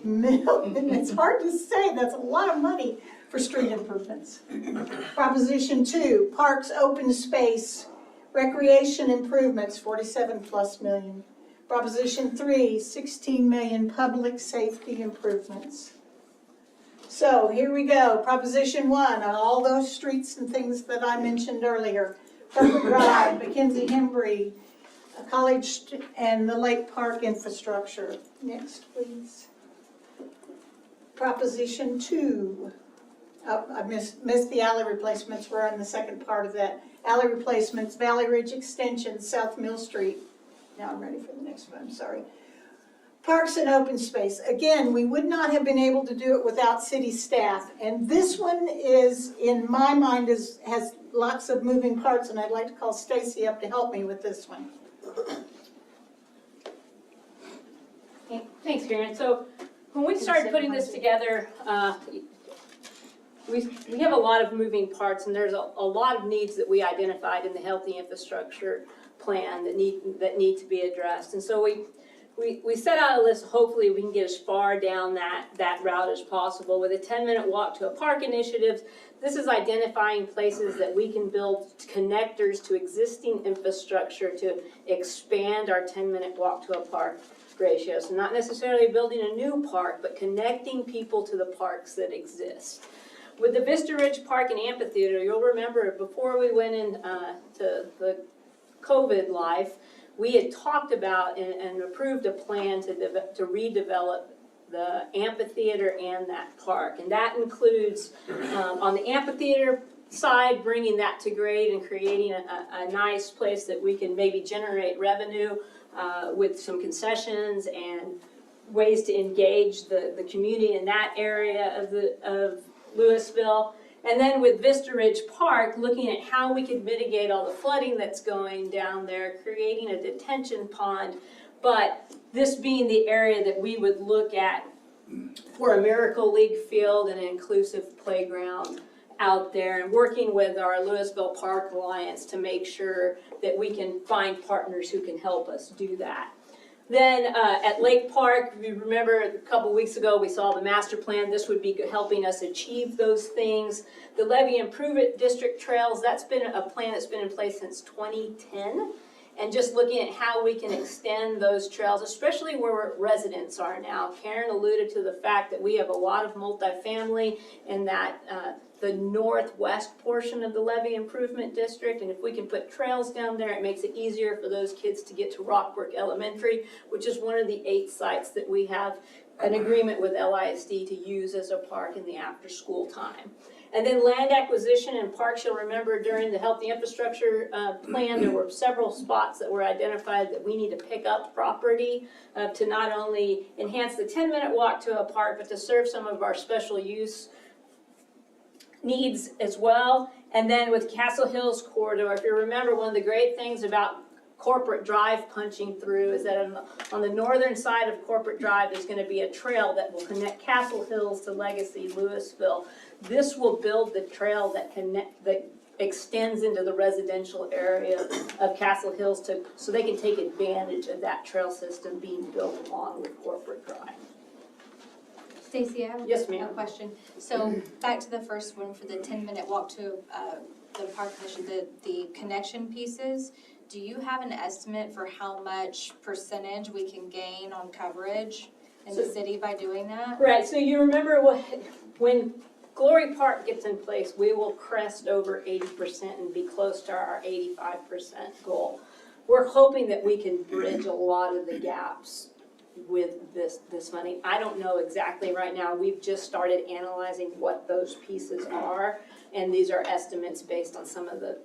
million. It's hard to say, that's a lot of money for street improvements. Proposition 2, parks, open space, recreation improvements, 47+ million. Proposition 3, 16 million public safety improvements. So here we go, Proposition 1, on all those streets and things that I mentioned earlier. Purple Drive, Mackenzie Hembry, College and the Lake Park infrastructure. Next, please. Proposition 2. Oh, I missed the alley replacements. We're on the second part of that. Alley replacements, Valley Ridge Extension, South Mill Street. Now I'm ready for the next one, I'm sorry. Parks and open space. Again, we would not have been able to do it without city staff. And this one is, in my mind, has lots of moving parts, and I'd like to call Stacy up to help me with this one. Thanks, Karen. So when we started putting this together, we have a lot of moving parts, and there's a lot of needs that we identified in the healthy infrastructure plan that need to be addressed. And so we set out a list. Hopefully we can get as far down that route as possible. With a 10-minute walk to a park initiative, this is identifying places that we can build connectors to existing infrastructure to expand our 10-minute walk to a park ratio. So not necessarily building a new park, but connecting people to the parks that exist. With the Vista Ridge Park and Amphitheater, you'll remember before we went into the COVID life, we had talked about and approved a plan to redevelop the amphitheater and that park. And that includes, on the amphitheater side, bringing that to grade and creating a nice place that we can maybe generate revenue with some concessions and ways to engage the community in that area of Lewisville. And then with Vista Ridge Park, looking at how we could mitigate all the flooding that's going down there, creating a detention pond, but this being the area that we would look at for a Miracle League field and an inclusive playground out there, and working with our Lewisville Park Alliance to make sure that we can find partners who can help us do that. Then at Lake Park, if you remember a couple weeks ago, we saw the master plan. This would be helping us achieve those things. The Levee Improvement District Trails, that's been a plan that's been in place since 2010. And just looking at how we can extend those trails, especially where residents are now. Karen alluded to the fact that we have a lot of multifamily in that the northwest portion of the Levee Improvement District, and if we can put trails down there, it makes it easier for those kids to get to Rockbrook Elementary, which is one of the 8 sites that we have an agreement with LISD to use as a park in the after-school time. And then land acquisition and parks, you'll remember during the healthy infrastructure plan, there were several spots that were identified that we need to pick up property to not only enhance the 10-minute walk to a park, but to serve some of our special use needs as well. And then with Castle Hills Corridor, if you remember, one of the great things about Corporate Drive punching through is that on the northern side of Corporate Drive is going to be a trail that will connect Castle Hills to Legacy, Lewisville. This will build the trail that extends into the residential area of Castle Hills so they can take advantage of that trail system being built along with Corporate Drive. Stacey, I have a question. So back to the first one for the 10-minute walk to the park mission, the connection pieces. Do you have an estimate for how much percentage we can gain on coverage in the city by doing that? Right. So you remember when Glory Park gets in place, we will crest over 80% and be close to our 85% goal. We're hoping that we can bridge a lot of the gaps with this money. I don't know exactly right now. We've just started analyzing what those pieces are, and these are estimates based on some of the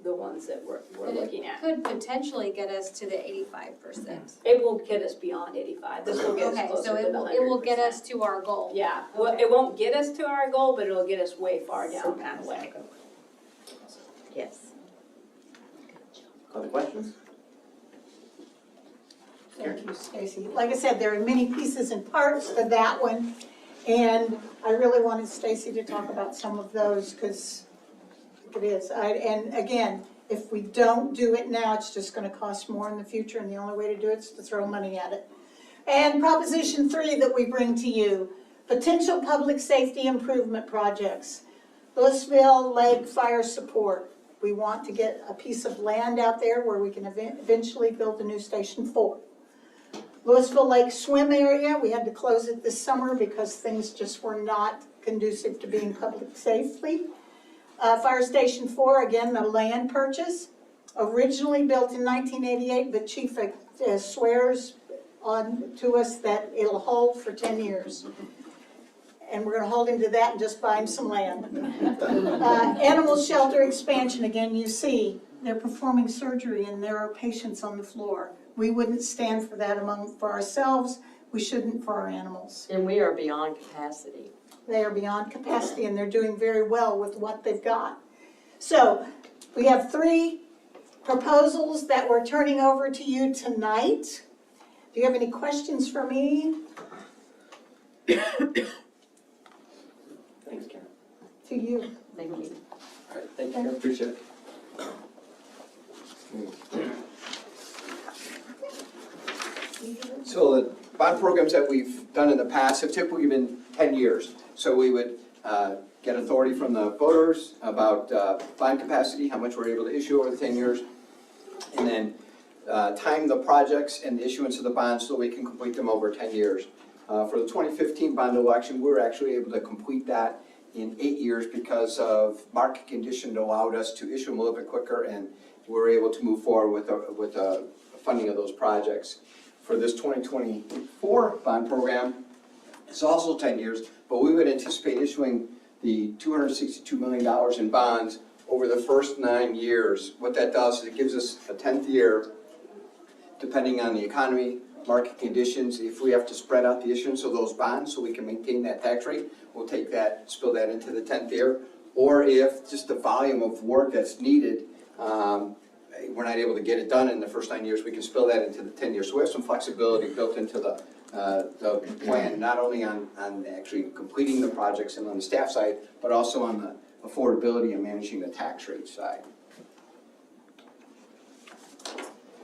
ones that we're looking at. Could potentially get us to the 85%. It will get us beyond 85. This will get us closer so to the 100%. it will get us to our goal. Yeah, well, it won't get us to our goal, but it'll get us way far down that way. Yes. Other questions? Thank you, Stacy. Like I said, there are many pieces and parts to that one, and I really wanted Stacy to talk about some of those because it is. And again, if we don't do it now, it's just going to cost more in the future, and the only way to do it is to throw money at it. And Proposition 3 that we bring to you, potential public safety improvement projects. Lewisville Lake Fire Support. We want to get a piece of land out there where we can eventually build a new Station 4. Lewisville Lake Swim Area, we had to close it this summer because things just were not conducive to being public safely. Fire Station 4, again, the land purchase. Originally built in 1988, but Chief swears on to us that it'll hold for 10 years. And we're going to hold him to that and just buy him some land. Animal shelter expansion, again, you see, they're performing surgery and there are patients on the floor. We wouldn't stand for that for ourselves. We shouldn't for our animals. And we are beyond capacity. They are beyond capacity and they're doing very well with what they've got. So we have 3 proposals that we're turning over to you tonight. Do you have any questions for me? Thanks, Karen. To you. Thank you. All right, thank you, Karen, appreciate it. So the bond programs that we've done in the past have typically been 10 years. So we would get authority from the voters about bond capacity, how much we're able to issue over the 10 years, and then time the projects and the issuance of the bonds so we can complete them over 10 years. For the 2015 bond election, we were actually able to complete that in 8 years because of market condition that allowed us to issue them a little bit quicker, and we were able to move forward with the funding of those projects. For this 2024 bond program, it's also 10 years, but we would anticipate issuing the $262 million in bonds over the first 9 years. What that does is it gives us a 10th year, depending on the economy, market conditions. If we have to spread out the issuance of those bonds so we can maintain that tax rate, we'll take that, spill that into the 10th year. Or if just the volume of work that's needed, we're not able to get it done in the first 9 years, we can spill that into the 10 years. So we have some flexibility built into the plan, not only on actually completing the projects and on the staff side, but also on the affordability and managing the tax rate side.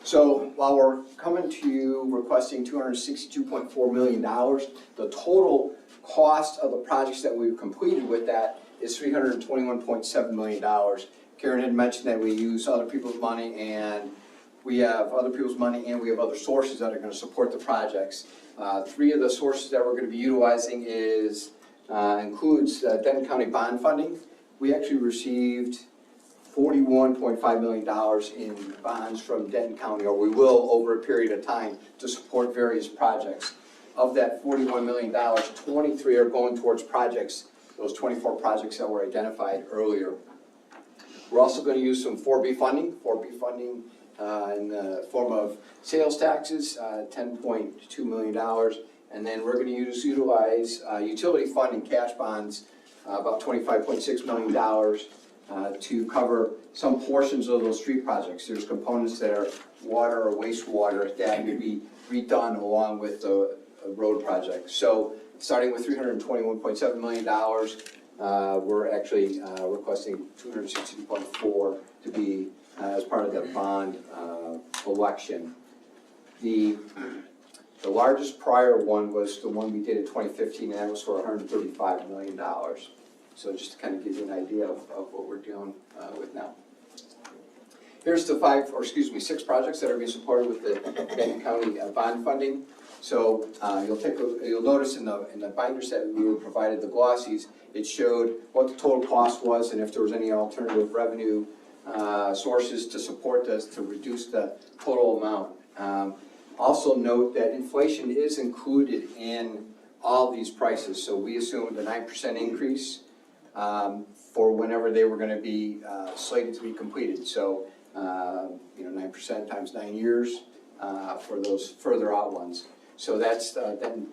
So while we're coming to you requesting $262.4 million, the total cost of the projects that we've completed with that is $321.7 million. Karen had mentioned that we use other people's money, and we have other people's money and we have other sources that are going to support the projects. 3 of the sources that we're going to be utilizing includes Denton County bond funding. We actually received $41.5 million in bonds from Denton County, or we will over a period of time, to support various projects. Of that $41 million, 23 are going towards projects, those 24 projects that were identified earlier. We're also going to use some 4B funding in the form of sales taxes, $10.2 million. And then we're going to utilize utility fund and cash bonds, about $25.6 million to cover some portions of those street projects. There's components that are water or wastewater that will be redone along with the road project. So starting with $321.7 million, we're actually requesting $262.4 to be as part of the bond election. The largest prior one was the one we did in 2015, and that was for $135 million. So just to kind of give you an idea of what we're dealing with now. Here's the 6 projects that are being supported with the Denton County bond funding. So you'll notice in the binders that we were provided, the glossies, it showed what the total cost was and if there was any alternative revenue sources to support this to reduce the total amount. Also note that inflation is included in all these prices. So we assumed a 9% increase for whenever they were going to be slated to be completed. So 9% times 9 years for those further out ones. So that's Denton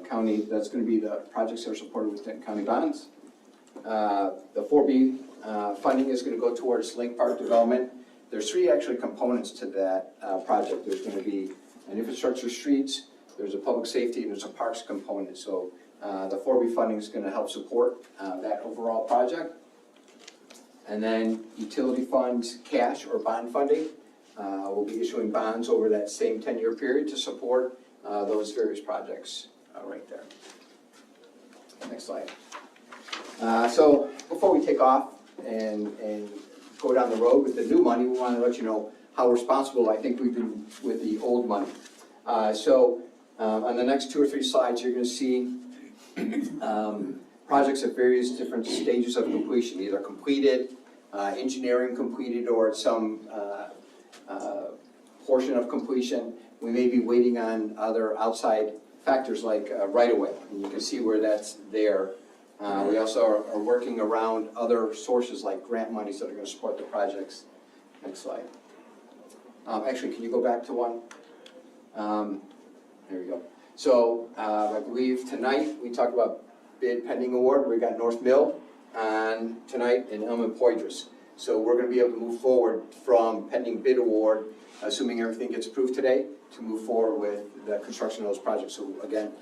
County. That's going to be the projects that are supported with Denton County bonds. The 4B funding is going to go towards Lake Park development. There's 3 actually components to that project. There's going to be an infrastructure streets, there's a public safety, and there's a parks component. So the 4B funding is going to help support that overall project. And then utility funds, cash or bond funding. We'll be issuing bonds over that same 10-year period to support those various projects right there. Next slide. So before we take off and go down the road with the new money, we want to let you know how responsible I think we've been with the old money. On the next 2 or 3 slides, you're going to see projects at various different stages of completion, either completed, engineering completed, or some portion of completion. We may be waiting on other outside factors like right-of-way, and you can see where that's there. We also are working around other sources like grant monies that are going to support the projects. Next slide. Actually, can you go back to one? There we go. So I believe tonight we talked about bid pending award. We got North Mill on tonight and Elm and Poydras. So we're going to be able to move forward from pending bid award, assuming everything gets approved today, to move forward with the construction of those projects. So again,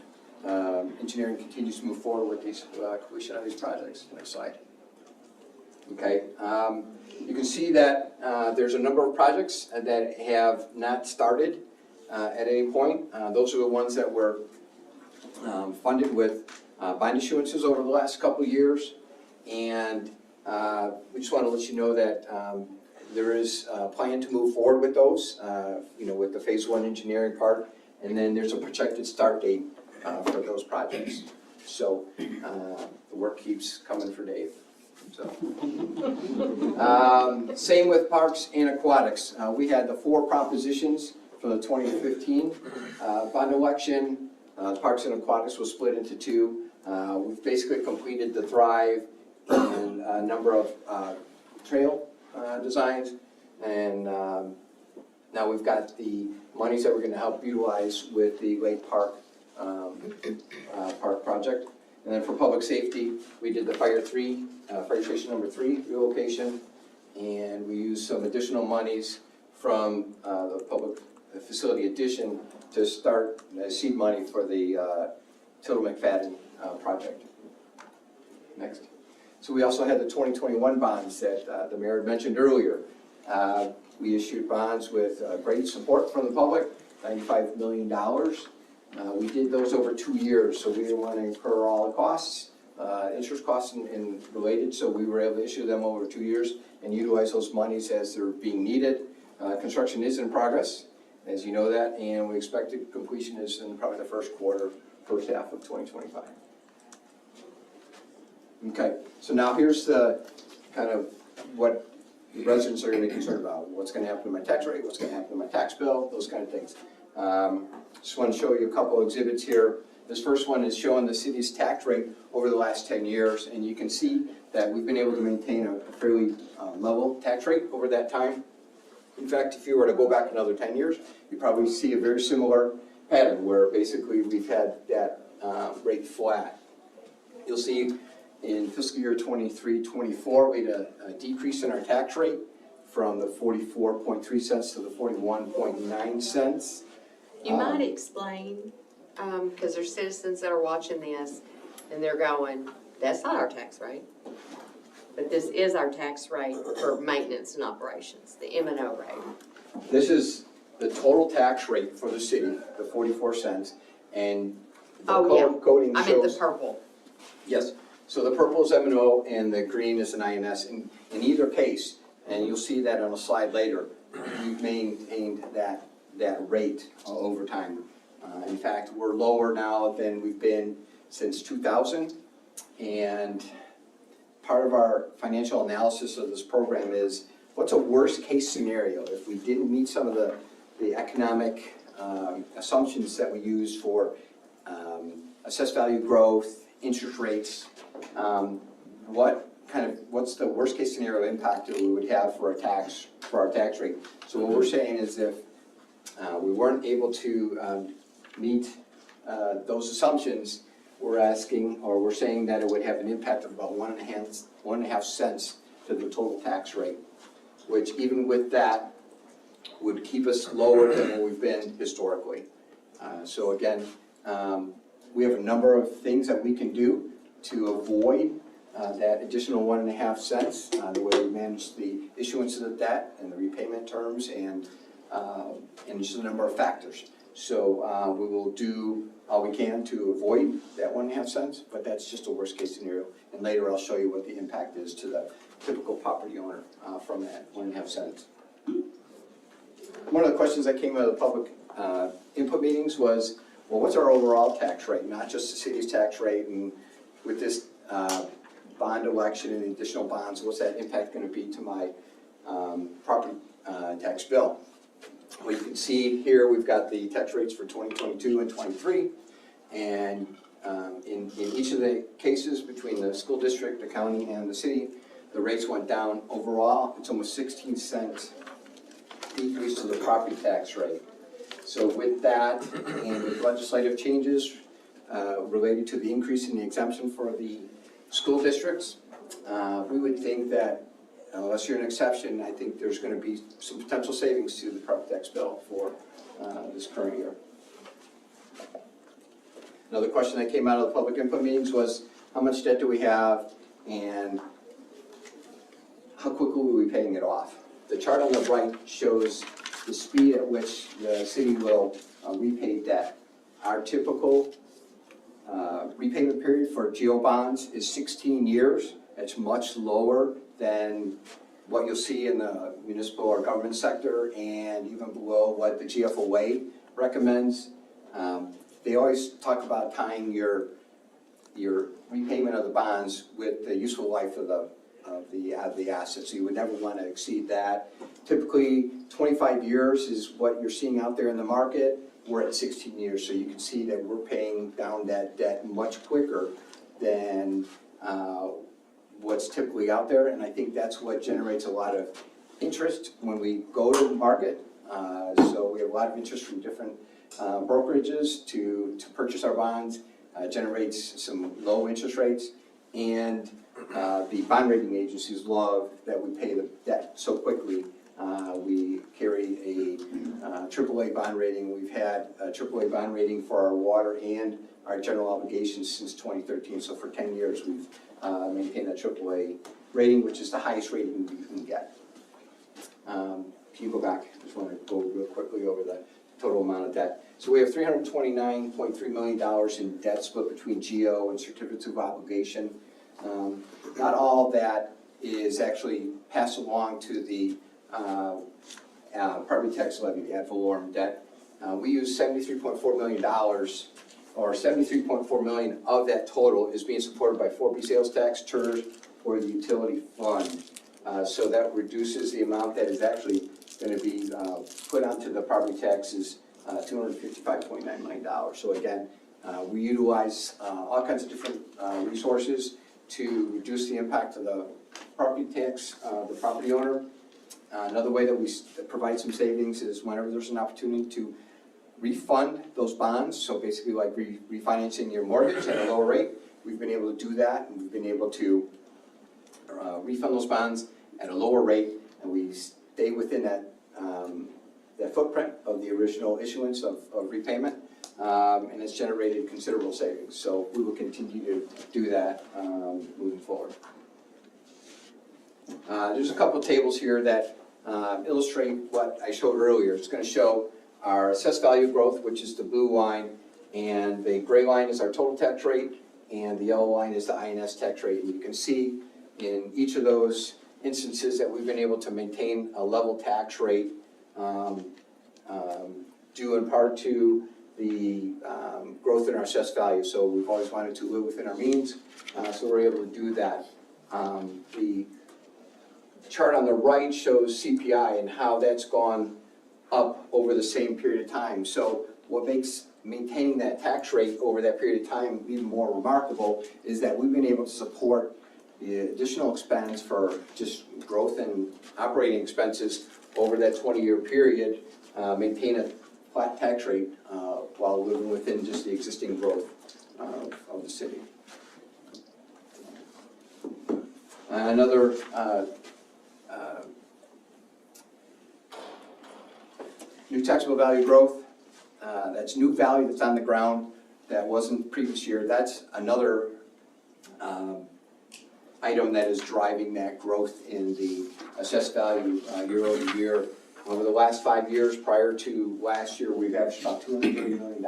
engineering continues to move forward with these completion of these projects. Next slide. Okay. You can see that there's a number of projects that have not started at any point. Those are the ones that were funded with bond issuances over the last couple of years. And we just want to let you know that there is a plan to move forward with those, with the phase 1 engineering part. And then there's a projected start date for those projects. So the work keeps coming for Dave. So same with parks and aquatics. We had the 4 propositions for the 2015 bond election. Parks and aquatics was split into 2. We've basically completed the Thrive and a number of trail designs, and now we've got the monies that we're going to help utilize with the Lake Park park project. And then for public safety, we did the fire station number 3 relocation, and we used some additional monies from the public facility addition to start seed money for the Tilden McFadden project. Next. So we also had the 2021 bonds that the mayor had mentioned earlier. We issued bonds with great support from the public, $95 million. We did those over 2 years, so we didn't want to incur all the costs, interest costs and related, so we were able to issue them over 2 years and utilize those monies as they're being needed. Construction is in progress, as you know that, and we expect completion is in probably the first half of 2025. Okay, so now here's the kind of what the residents are going to be concerned about. What's going to happen to my tax rate, what's going to happen to my tax bill, those kind of things. Just want to show you a couple exhibits here. This first one is showing the city's tax rate over the last 10 years, and you can see that we've been able to maintain a fairly level tax rate over that time. In fact, if you were to go back another 10 years, you probably see a very similar pattern where basically we've had that rate flat. You'll see in fiscal year 23-24, we had a decrease in our tax rate from the 44.3 cents to the 41.9 cents. You might explain, because there's citizens that are watching this and they're going, that's not our tax rate. But this is our tax rate for maintenance and operations, the M&O rate. This is the total tax rate for the city, the 44 cents, and the coding shows. I meant the purple. Yes, so the purple is M&O and the green is an INS. In either case, and you'll see that on a slide later, we've maintained that rate over time. In fact, we're lower now than we've been since 2000, and part of our financial analysis of this program is what's a worst case scenario if we didn't meet some of the economic assumptions that we use for assessed value growth, interest rates. What's the worst case scenario impact that we would have for our tax rate? So what we're saying is if we weren't able to meet those assumptions, we're saying that it would have an impact of about 1.5 cents to the total tax rate, which even with that would keep us lower than where we've been historically. So again, we have a number of things that we can do to avoid that additional 1.5 cents, the way we manage the issuance of the debt and the repayment terms and just a number of factors. So we will do all we can to avoid that 1.5 cents, but that's just a worst case scenario. And later I'll show you what the impact is to the typical property owner from that 1.5 cents. One of the questions that came out of the public input meetings was, well, what's our overall tax rate, not just the city's tax rate, and with this bond election and the additional bonds, what's that impact going to be to my property tax bill? Well, you can see here we've got the tax rates for 2022 and 23, and in each of the cases between the school district, the county, and the city, the rates went down overall. It's almost 16 cents decrease to the property tax rate. So with that, and with legislative changes related to the increase in the exemption for the school districts, we would think that, unless you're an exception, I think there's going to be some potential savings to the property tax bill for this current year. Another question that came out of the public input meetings was, how much debt do we have, and how quickly will we be paying it off? The chart on the right shows the speed at which the city will repay debt. Our typical repayment period for GO bonds is 16 years. It's much lower than what you'll see in the municipal or government sector, and even below what the GFOA recommends. They always talk about tying your repayment of the bonds with the useful life of the assets. So you would never want to exceed that. Typically, 25 years is what you're seeing out there in the market. We're at 16 years, so you can see that we're paying down that debt much quicker than what's typically out there, and I think that's what generates a lot of interest when we go to the market. So we have a lot of interest from different brokerages to purchase our bonds, generates some low interest rates, and the bond rating agencies love that we pay the debt so quickly. We carry a AAA bond rating. We've had a AAA bond rating for our water and our general obligations since 2013. So for 10 years, we've maintained that AAA rating, which is the highest rating you can get. Can you go back? I just want to go real quickly over the total amount of debt. So we have $329.3 million in debt split between GO and certificates of obligation. Not all of that is actually passed along to the property tax levy, the ad valorem debt. We use $73.4 million, or $73.4 million of that total is being supported by 4B sales tax, TERS, or the utility fund. So that reduces the amount that is actually going to be put onto the property taxes, $255.9 million. So again, we utilize all kinds of different resources to reduce the impact of the property tax, the property owner. Another way that we provide some savings is whenever there's an opportunity to refund those bonds, so basically like refinancing your mortgage at a lower rate, we've been able to do that, and we've been able to refund those bonds at a lower rate, and we stay within that footprint of the original issuance of repayment, and it's generated considerable savings. So we will continue to do that moving forward. There's a couple of tables here that illustrate what I showed earlier. It's going to show our assessed value growth, which is the blue line, and the gray line is our total tax rate, and the yellow line is the INS tax rate. And you can see in each of those instances that we've been able to maintain a level tax rate, due in part to the growth in our assessed value. So we've always wanted to live within our means, so we're able to do that. The chart on the right shows CPI and how that's gone up over the same period of time. So what makes maintaining that tax rate over that period of time even more remarkable is that we've been able to support the additional expense for just growth in operating expenses over that 20-year period, maintain a flat tax rate while living within just the existing growth of the city. Another new taxable value growth, that's new value that's on the ground that wasn't previous year. That's another item that is driving that growth in the assessed value year over year. Over the last 5 years, prior to last year, we've averaged about $230 million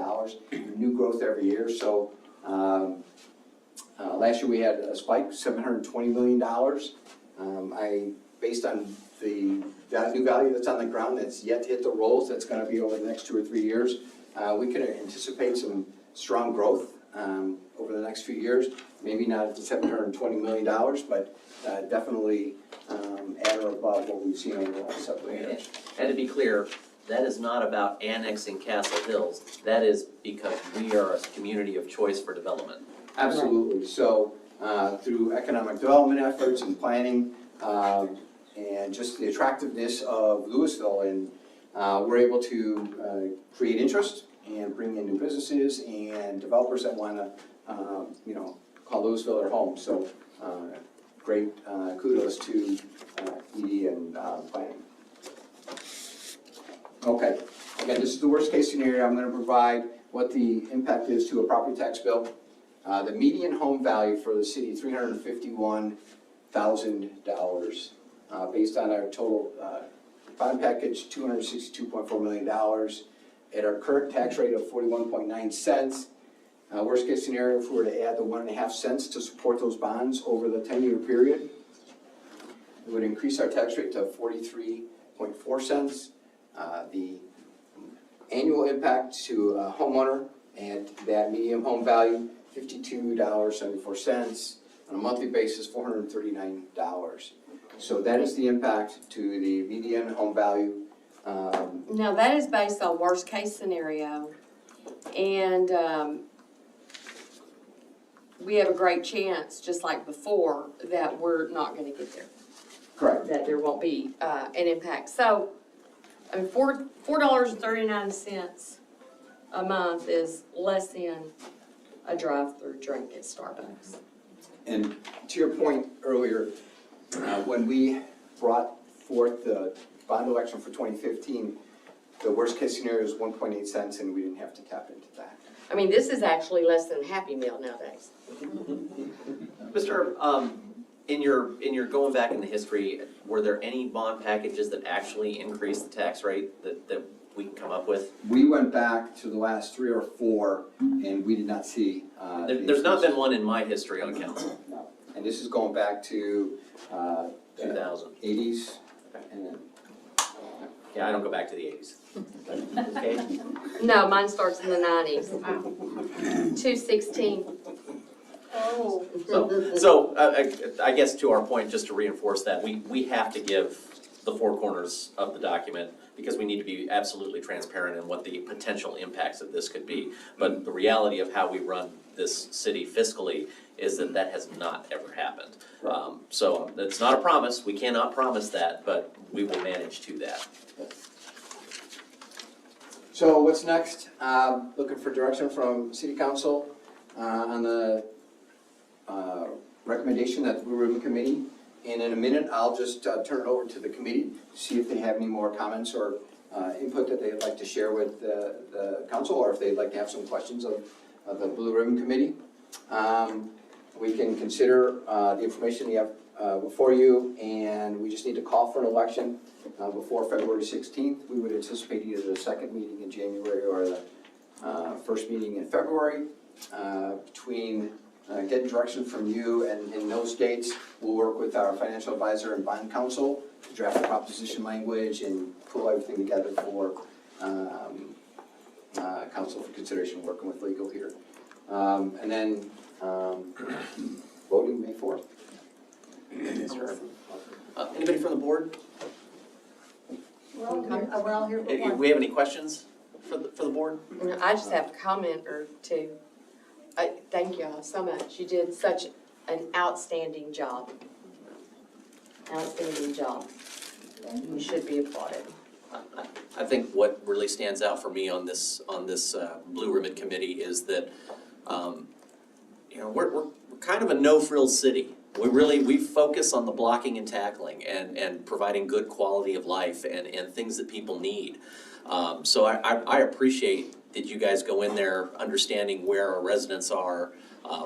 in new growth every year. So last year we had a spike, $720 million. Based on the new value that's on the ground that's yet to hit the rolls, that's going to be over the next 2 or 3 years, we can anticipate some strong growth over the next few years. Maybe not at the $720 million, but definitely at or above what we've seen over the last several years. And to be clear, that is not about annexing Castle Hills. That is because we are a community of choice for development. Absolutely. So through economic development efforts and planning and just the attractiveness of Lewisville, and we're able to create interest and bring in new businesses and developers that want to, call Lewisville their home. So great kudos to ED and planning. Okay, again, this is the worst case scenario. I'm going to provide what the impact is to a property tax bill. The median home value for the city, $351,000, based on our total bond package, $262.4 million. At our current tax rate of 41.9 cents, worst case scenario, if we were to add the 1.5 cents to support those bonds over the 10-year period, it would increase our tax rate to 43.4 cents. The annual impact to a homeowner at that median home value, $52.74. On a monthly basis, $439. So that is the impact to the median home value. Now, that is based on worst case scenario, and we have a great chance, just like before, that we're not gonna get there, Correct. that there won't be an impact. So, I mean, $4.39 a month is less than a drive-through drink at Starbucks. And to your point earlier, when we brought forth the bond election for 2015, the worst case scenario is 1.8 cents, and we didn't have to tap into that. I mean, this is actually less than a Happy Meal nowadays. Mr. In your going back in the history, were there any bond packages that actually increased the tax rate that we can come up with? We went back to the last 3 or 4, and we did not see. There's not been one in my history on council. No. And this is going back to 2000. 80s. And then, Yeah, I don't go back to the 80s. Okay. No, mine starts in the 90s. 216. Oh. So I guess to our point, just to reinforce that, we have to give the 4 corners of the document because we need to be absolutely transparent in what the potential impacts of this could be. But the reality of how we run this city fiscally is that has not ever happened. So it's not a promise, we cannot promise that, but we will manage to that. so what's next? Looking for direction from City Council on the recommendation that the Blue Ribbon Committee. And in a minute, I'll just turn it over to the committee, see if they have any more comments or input that they'd like to share with the council, or if they'd like to have some questions of the Blue Ribbon Committee. We can consider the information you have before you, and we just need to call for an election before February 16th. We would anticipate either the second meeting in January or the first meeting in February. Between getting direction from you and in those dates, we'll work with our financial advisor and bond counsel to draft the proposition language and pull everything together for council for consideration, working with legal here. And then voting May 4th. Anybody from the board? We're all here for one. We have any questions for the board? I just have a comment or two. Thank you all so much. You did such an outstanding job. Outstanding job. You should be applauded. I think what really stands out for me on this Blue Ribbon Committee is that we're kind of a no-frills city. We focus on the blocking and tackling and providing good quality of life and things that people need. So I appreciate that you guys go in there understanding where our residents are,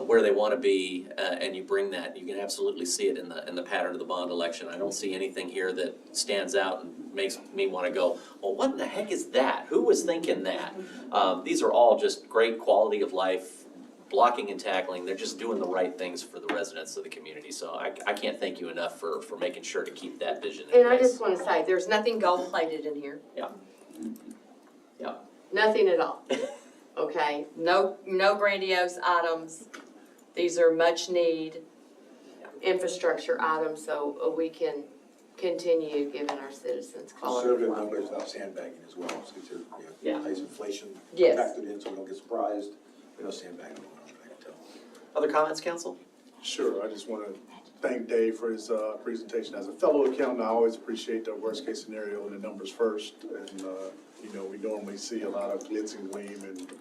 where they want to be, and you bring that, you can absolutely see it in the pattern of the bond election. I don't see anything here that stands out and makes me want to go, well, what in the heck is that? Who was thinking that? These are all just great quality of life, blocking and tackling. They're just doing the right things for the residents of the community. So I can't thank you enough for making sure to keep that vision in place. And I just wanna say, there's nothing gold plated in here. Yeah. Yeah. Nothing at all, okay? No grandiose items. These are much need infrastructure items, so we can continue giving our citizens quality of Conservative life. numbers without sandbagging as well, so it's, Yeah. nice inflation Yes. factored in, so we don't get surprised. We don't sandbagging going on, I can tell. Other comments, council? Sure, I just want to thank Dave for his presentation. As a fellow accountant, I always appreciate the worst-case scenario and the numbers first. And, we normally see a lot of glitz and gleam and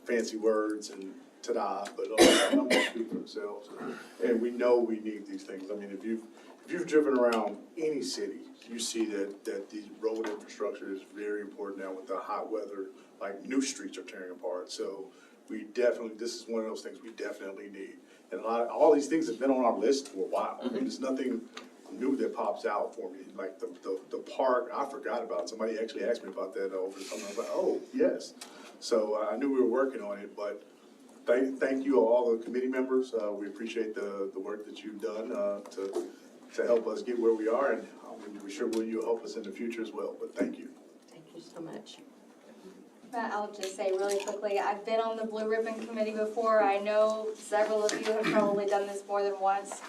fancy words and ta-da, but the numbers speak for themselves. And we know we need these things. I mean, if you've driven around any city, you see that the road infrastructure is very important now with the hot weather, like new streets are tearing apart. So this is one of those things we definitely need. And all these things have been on our list for a while. I mean, there's nothing new that pops out for me. Like the park, I forgot about it. Somebody actually asked me about that over the summer. I was like, oh, yes. So I knew we were working on it, but thank you all the committee members. We appreciate the work that you've done to help us get where we are, and we're sure you'll help us in the future as well. But thank you. Thank you so much. I'll just say really quickly, I've been on the Blue Ribbon Committee before. I know several of you have probably done this more than once.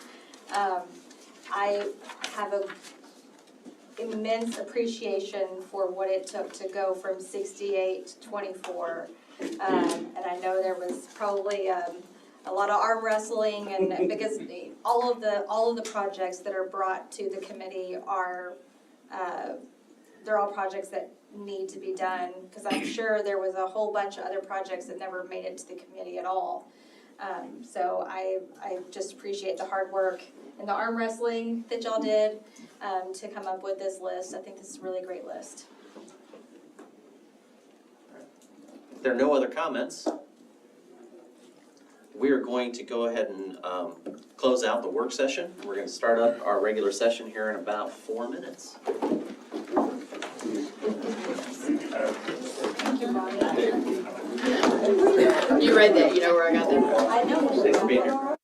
I have an immense appreciation for what it took to go from 68 to 24. And I know there was probably a lot of arm wrestling, and because all of the projects that are brought to the committee are, they're all projects that need to be done, because I'm sure there was a whole bunch of other projects that never made it to the committee at all. So I just appreciate the hard work and the arm wrestling that y'all did to come up with this list. I think this is a really great list. If there are no other comments, we are going to go ahead and close out the work session. We're going to start up our regular session here in about 4 minutes. You read that, you know where I got that from? I know. Thanks for being here.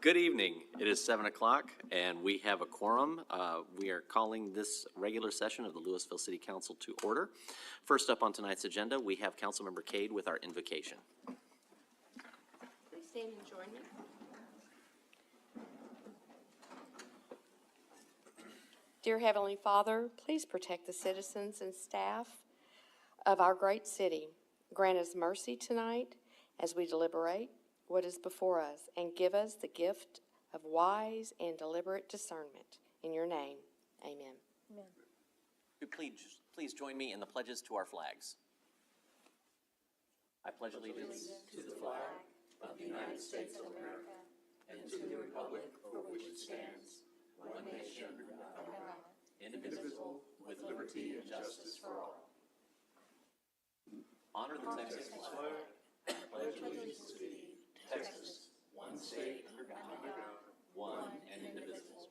Good evening. It is 7 o'clock, and we have a quorum. We are calling this regular session of the Lewisville City Council to order. First up on tonight's agenda, we have Councilmember Cade with our invocation. Please stand and join me. Dear Heavenly Father, please protect the citizens and staff of our great city. Grant us mercy tonight as we deliberate what is before us, and give us the gift of wise and deliberate discernment. In your name, amen. Please join me in the pledges to our flags. I pledge allegiance to the flag of the United States of America and to the republic for which it stands, one nation under God, indivisible, with liberty and justice for all. Honor the Texas flag. I pledge allegiance to thee, Texas, one state under God, one and indivisible.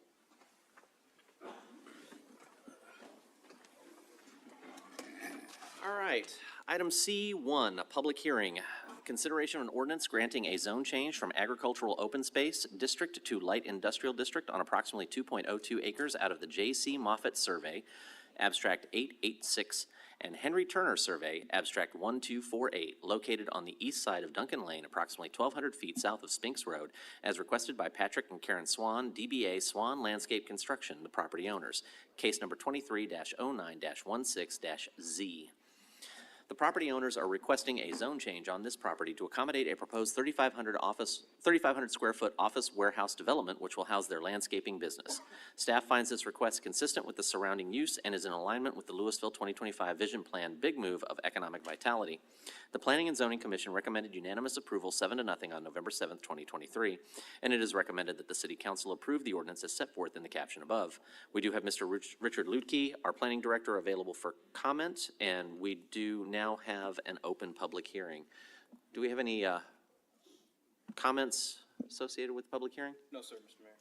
All right, item C1, a public hearing. Consideration of an ordinance granting a zone change from agricultural open space district to light industrial district on approximately 2.02 acres out of the J.C. Moffitt Survey, Abstract 886, and Henry Turner Survey, Abstract 1248, located on the east side of Duncan Lane, approximately 1,200 feet south of Spinks Road, as requested by Patrick and Karen Swan, DBA Swan Landscape Construction, the property owners. Case number 23-09-16-Z. The property owners are requesting a zone change on this property to accommodate a proposed 3,500 square foot office warehouse development which will house their landscaping business. Staff finds this request consistent with the surrounding use and is in alignment with the Lewisville 2025 Vision Plan Big Move of Economic Vitality. The Planning and Zoning Commission recommended unanimous approval 7-0 on November 7th, 2023, and it is recommended that the City Council approve the ordinance as set forth in the caption above. We do have Mr. Richard Lutke, our Planning Director, available for comment, and we do now have an open public hearing. Do we have any comments associated with the public hearing? No, sir, Mr. Mayor.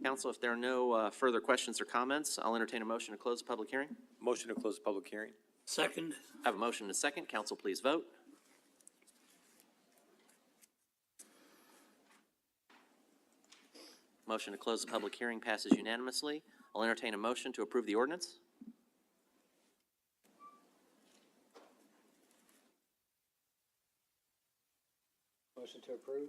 Council, if there are no further questions or comments, I'll entertain a motion to close the public hearing. Motion to close the public hearing. Second. I have a motion and a second. Council, please vote. Motion to close the public hearing passes unanimously. I'll entertain a motion to approve the ordinance. Motion to approve.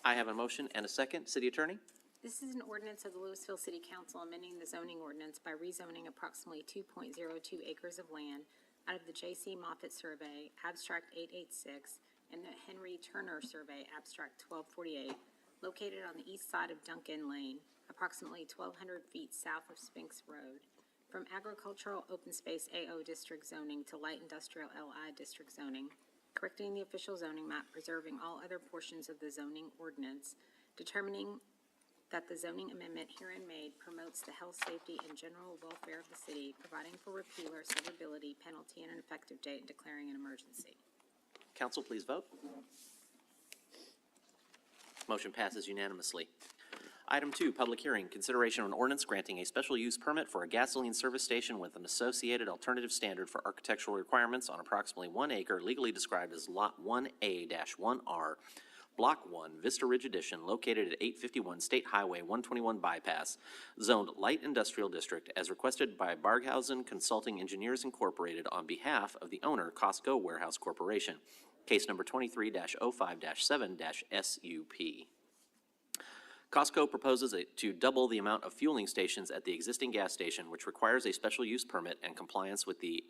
I have a motion and a second. City Attorney? This is an ordinance of the Lewisville City Council amending the zoning ordinance by rezoning approximately 2.02 acres of land out of the J.C. Moffitt Survey, Abstract 886, and the Henry Turner Survey, Abstract 1248, located on the east side of Duncan Lane, approximately 1,200 feet south of Spinks Road, from agricultural open space AO district zoning to light industrial LI district zoning, correcting the official zoning map, preserving all other portions of the zoning ordinance, determining that the zoning amendment herein made promotes the health, safety, and general welfare of the city, providing for repeal or severability, penalty, and an effective date, and declaring an emergency. Council, please vote. Motion passes unanimously. Item 2, public hearing, consideration of an ordinance granting a special use permit for a gasoline service station with an associated alternative standard for architectural requirements on approximately 1 acre, legally described as Lot 1A-1R, Block 1, Vista Ridge Edition, located at 851 State Highway 121 Bypass, zoned Light Industrial District, as requested by Barghausen Consulting Engineers Incorporated on behalf of the owner, Costco Warehouse Corporation. Case number 23-05-7-SUP. Costco proposes to double the amount of fueling stations at the existing gas station, which requires a special use permit and compliance with the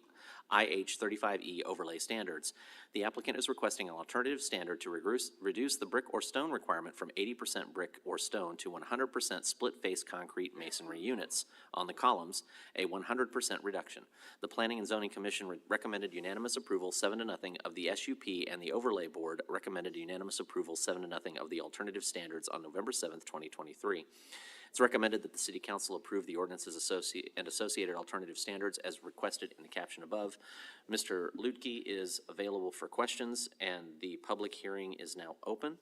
IH-35E overlay standards. The applicant is requesting an alternative standard to reduce the brick or stone requirement from 80% brick or stone to 100% split-face concrete masonry units on the columns, a 100% reduction. The Planning and Zoning Commission recommended unanimous approval 7-0 of the SUP, and the Overlay Board recommended unanimous approval 7-0 of the alternative standards on November 7th, 2023. It's recommended that the City Council approve the ordinances and associated alternative standards as requested in the caption above. Mr. Lutke is available for questions, and the public hearing is now open.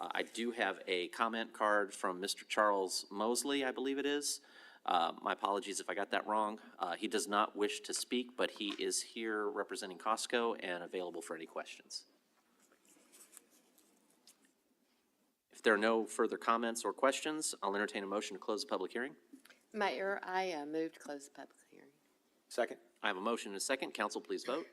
I do have a comment card from Mr. Charles Mosley, I believe it is. My apologies if I got that wrong. He does not wish to speak, but he is here representing Costco and available for any questions. If there are no further comments or questions, I'll entertain a motion to close the public hearing. Mayor, I move to close the public hearing. Second. I have a motion and a second. Council, please vote.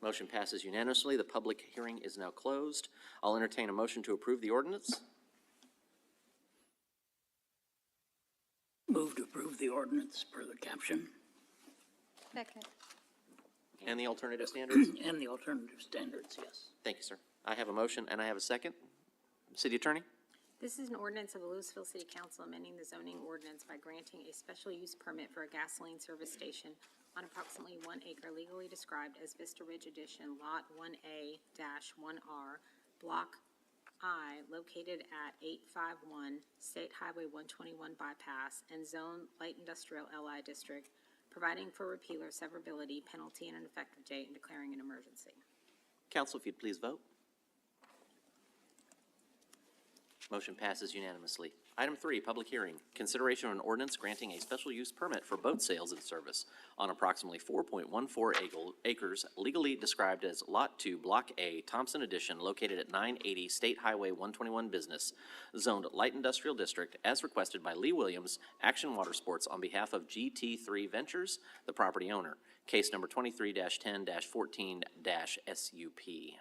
Motion passes unanimously. The public hearing is now closed. I'll entertain a motion to approve the ordinance. Move to approve the ordinance per the caption Second. And the alternative standards? and the alternative standards, yes. Thank you, sir. I have a motion and I have a second. City Attorney? This is an ordinance of the Lewisville City Council amending the zoning ordinance by granting a special use permit for a gasoline service station on approximately 1 acre legally described as Vista Ridge Edition, Lot 1A-1R, Block I, located at 851 State Highway 121 bypass and Zone Light Industrial LI District, providing for repeal or severability, penalty, and an effective date, and declaring an emergency. Council, if you'd please vote. Motion passes unanimously. Item 3, public hearing. Consideration of an ordinance granting a special use permit for boat sales and service on approximately 4.14 acres legally described as Lot 2, Block A, Thompson Addition, located at 980 State Highway 121 Business, zoned Light Industrial District, as requested by Lee Williams, Action Water Sports, on behalf of GT3 Ventures, the property owner. Case number 23-10-14-SUP.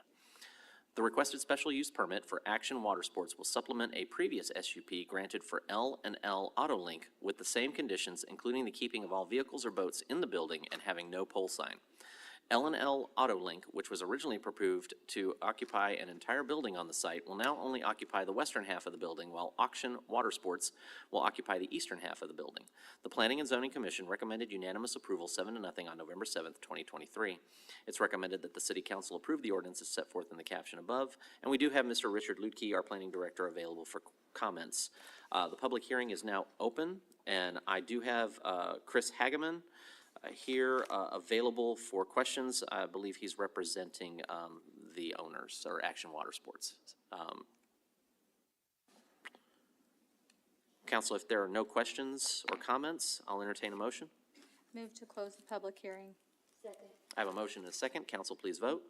The requested special use permit for Action Water Sports will supplement a previous SUP granted for L&L AutoLink with the same conditions, including the keeping of all vehicles or boats in the building and having no pole sign. L&L AutoLink, which was originally approved to occupy an entire building on the site, will now only occupy the western half of the building, while Action Water Sports will occupy the eastern half of the building. The Planning and Zoning Commission recommended unanimous approval 7-0 on November 7th, 2023. It's recommended that the City Council approve the ordinance as set forth in the caption above, and we do have Mr. Richard Lutke, our Planning Director, available for comments. The public hearing is now open, and I do have Chris Hageman here available for questions. I believe he's representing the owners, or Action Water Sports. Council, if there are no questions or comments, I'll entertain a motion. Move to close the public hearing. I have a motion and a second. Council, please vote.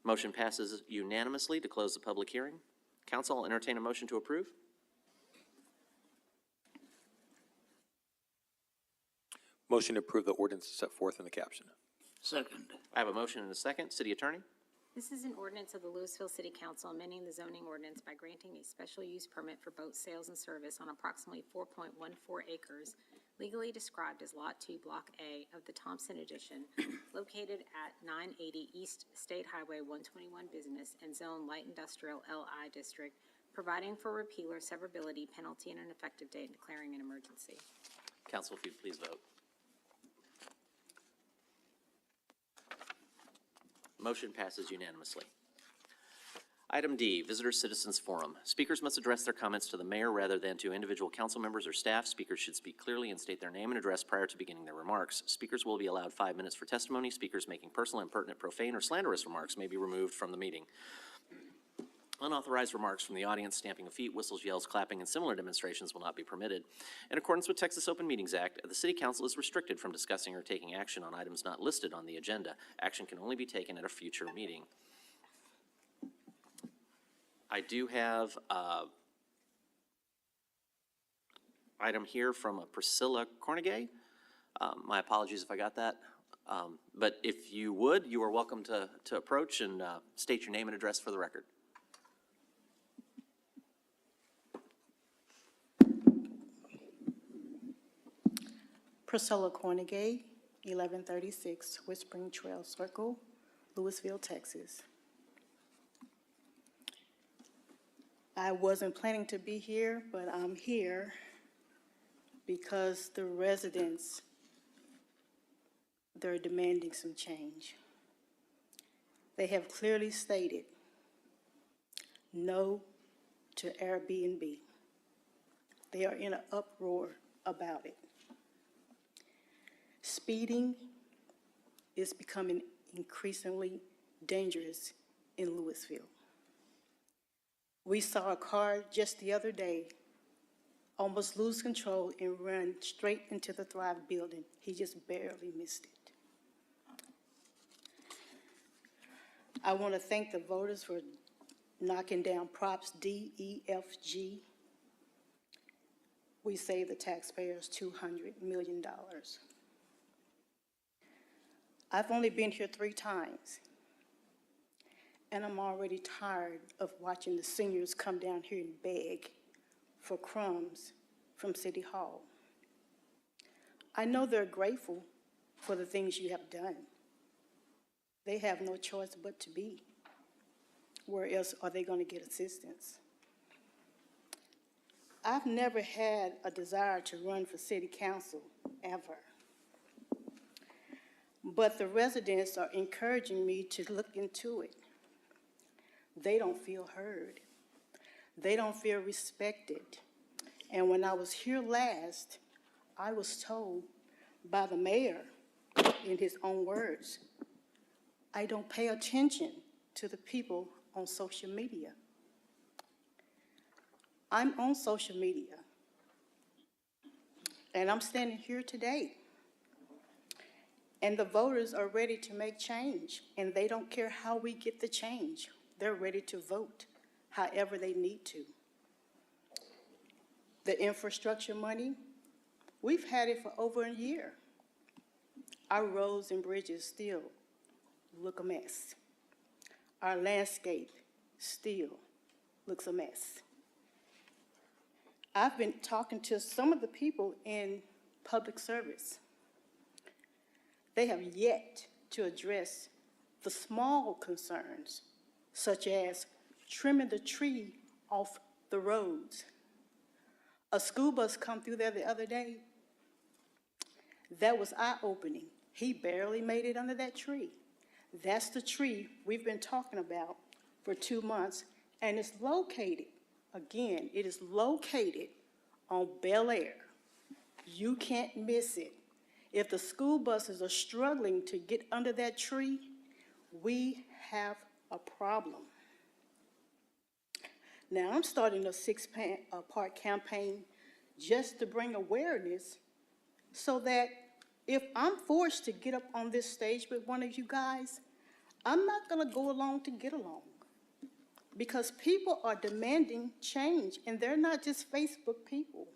Motion passes unanimously to close the public hearing. Council, I'll entertain a motion to approve. Motion to approve the ordinance set forth in the caption. Second. I have a motion and a second. City Attorney? This is an ordinance of the Lewisville City Council amending the zoning ordinance by granting a special use permit for boat sales and service on approximately 4.14 acres legally described as Lot 2, Block A of the Thompson Addition, located at 980 East State Highway 121 Business and Zone Light Industrial LI District, providing for repeal or severability, penalty, and an effective date, and declaring an emergency. Council, if you'd please vote. Motion passes unanimously. Item D, Visitor Citizens Forum. Speakers must address their comments to the mayor rather than to individual council members or staff. Speakers should speak clearly and state their name and address prior to beginning their remarks. Speakers will be allowed 5 minutes for testimony. Speakers making personal, impertinent, profane, or slanderous remarks may be removed from the meeting. Unauthorized remarks from the audience, stamping of feet, whistles, yells, clapping, and similar demonstrations will not be permitted. In accordance with Texas Open Meetings Act, the City Council is restricted from discussing or taking action on items not listed on the agenda. Action can only be taken at a future meeting. I do have an item here from Priscilla Cornegay. My apologies if I got that. But if you would, you are welcome to approach and state your name and address for the record. Priscilla Cornegay, 1136 Whispering Trail Circle, Lewisville, Texas. I wasn't planning to be here, but I'm here because the residents, they're demanding some change. They have clearly stated no to Airbnb. They are in an uproar about it. Speeding is becoming increasingly dangerous in Lewisville. We saw a car just the other day almost lose control and run straight into the Thrive building. He just barely missed it. I want to thank the voters for knocking down Props D, E, F, G. We saved the taxpayers $200 million. I've only been here 3 times, and I'm already tired of watching the seniors come down here and beg for crumbs from City Hall. I know they're grateful for the things you have done. They have no choice but to be. Where else are they going to get assistance? I've never had a desire to run for city council, ever. But the residents are encouraging me to look into it. They don't feel heard. They don't feel respected. And when I was here last, I was told by the mayor, in his own words, I don't pay attention to the people on social media. I'm on social media, and I'm standing here today. And the voters are ready to make change, and they don't care how we get the change. They're ready to vote however they need to. The infrastructure money, we've had it for over a year. Our roads and bridges still look a mess. Our landscape still looks a mess. I've been talking to some of the people in public service. They have yet to address the small concerns, such as trimming the tree off the roads. A school bus come through there the other day. That was eye-opening. He barely made it under that tree. That's the tree we've been talking about for 2 months, and it's located, again, it is located on Bel Air. You can't miss it. If the school buses are struggling to get under that tree, we have a problem. Now, I'm starting a 6-part campaign just to bring awareness so that if I'm forced to get up on this stage with one of you guys, I'm not going to go along to get along, because people are demanding change, and they're not just Facebook people.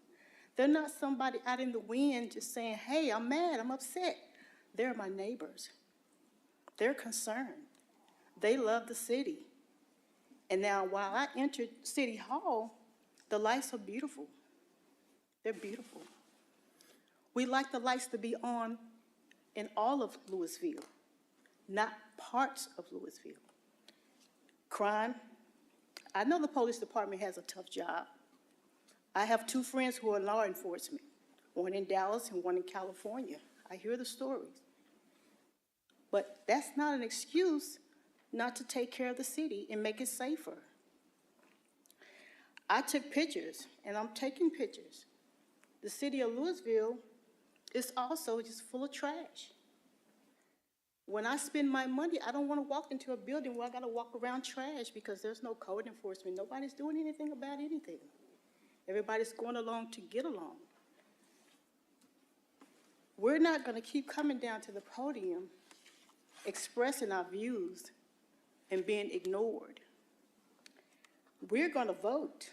They're not somebody out in the wind just saying, hey, I'm mad, I'm upset. They're my neighbors. They're concerned. They love the city. And now while I entered City Hall, the lights are beautiful. They're beautiful. We like the lights to be on in all of Lewisville, not parts of Lewisville. Crime, I know the police department has a tough job. I have 2 friends who are law enforcement, one in Dallas and one in California. I hear the stories. But that's not an excuse not to take care of the city and make it safer. I took pictures, and I'm taking pictures. The city of Lewisville is also just full of trash. When I spend my money, I don't want to walk into a building where I got to walk around trash because there's no code enforcement. Nobody's doing anything about anything. Everybody's going along to get along. We're not going to keep coming down to the podium, expressing our views, and being ignored. We're going to vote.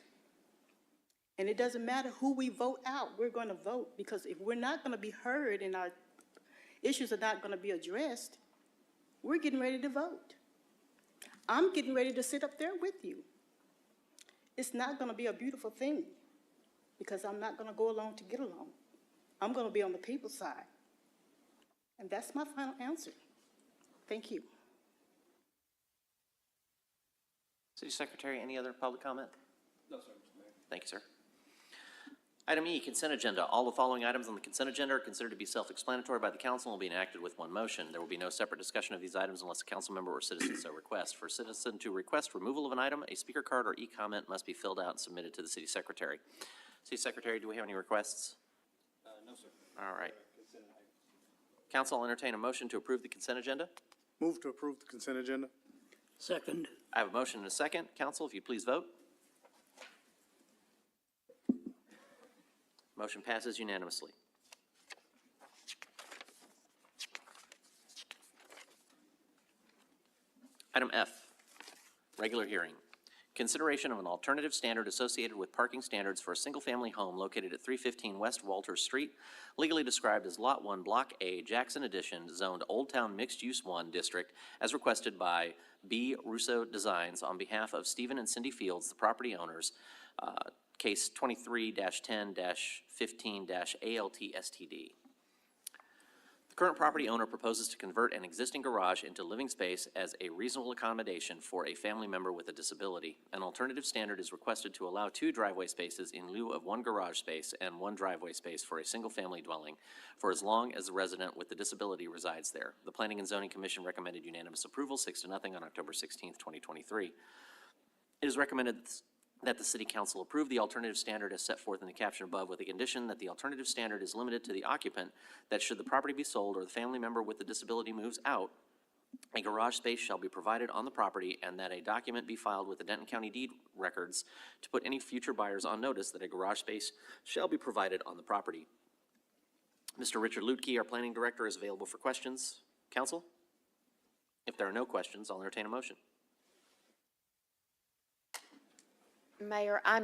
And it doesn't matter who we vote out, we're going to vote, because if we're not going to be heard and our issues are not going to be addressed, we're getting ready to vote. I'm getting ready to sit up there with you. It's not going to be a beautiful thing, because I'm not going to go along to get along. I'm going to be on the people's side. And that's my final answer. Thank you. City Secretary, any other public comment? No, sir, Mr. Mayor. Thank you, sir. Item E, consent agenda. All the following items on the consent agenda are considered to be self-explanatory by the council and will be enacted with one motion. There will be no separate discussion of these items unless a council member or citizen so requests. For a citizen to request removal of an item, a speaker card or e-comment must be filled out and submitted to the city secretary. City Secretary, do we have any requests? No, sir. All right. Council, I'll entertain a motion to approve the consent agenda. Move to approve the consent agenda. Second. I have a motion and a second. Council, if you please vote. Motion passes unanimously. Item F, regular hearing. Consideration of an alternative standard associated with parking standards for a single-family home located at 315 West Walters Street, legally described as Lot 1, Block A, Jackson Addition, zoned Old Town Mixed Use 1 District, as requested by B. Russo Designs on behalf of Stephen and Cindy Fields, the property owners, case 23-10-15-ALT-STD. The current property owner proposes to convert an existing garage into living space as a reasonable accommodation for a family member with a disability. An alternative standard is requested to allow 2 driveway spaces in lieu of 1 garage space and 1 driveway space for a single-family dwelling for as long as the resident with the disability resides there. The Planning and Zoning Commission recommended unanimous approval, 6-0 on October 16th, 2023. It is recommended that the City Council approve the alternative standard as set forth in the caption above, with the condition that the alternative standard is limited to the occupant, that should the property be sold or the family member with the disability moves out, a garage space shall be provided on the property, and that a document be filed with the Denton County Deed Records to put any future buyers on notice that a garage space shall be provided on the property. Mr. Richard Lutke, our Planning Director, is available for questions. Council? If there are no questions, I'll entertain a motion. Mayor, I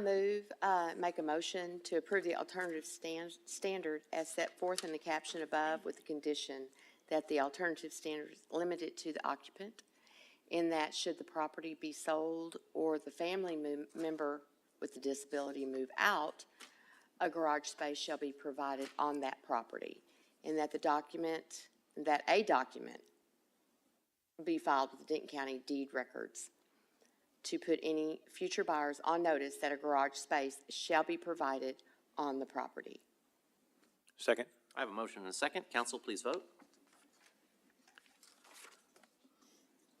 make a motion to approve the alternative standard as set forth in the caption above, with the condition that the alternative standard is limited to the occupant, in that should the property be sold or the family member with the disability move out, a garage space shall be provided on that property, and that a document be filed with the Denton County Deed Records to put any future buyers on notice that a garage space shall be provided on the property. Second. I have a motion and a second. Council, please vote.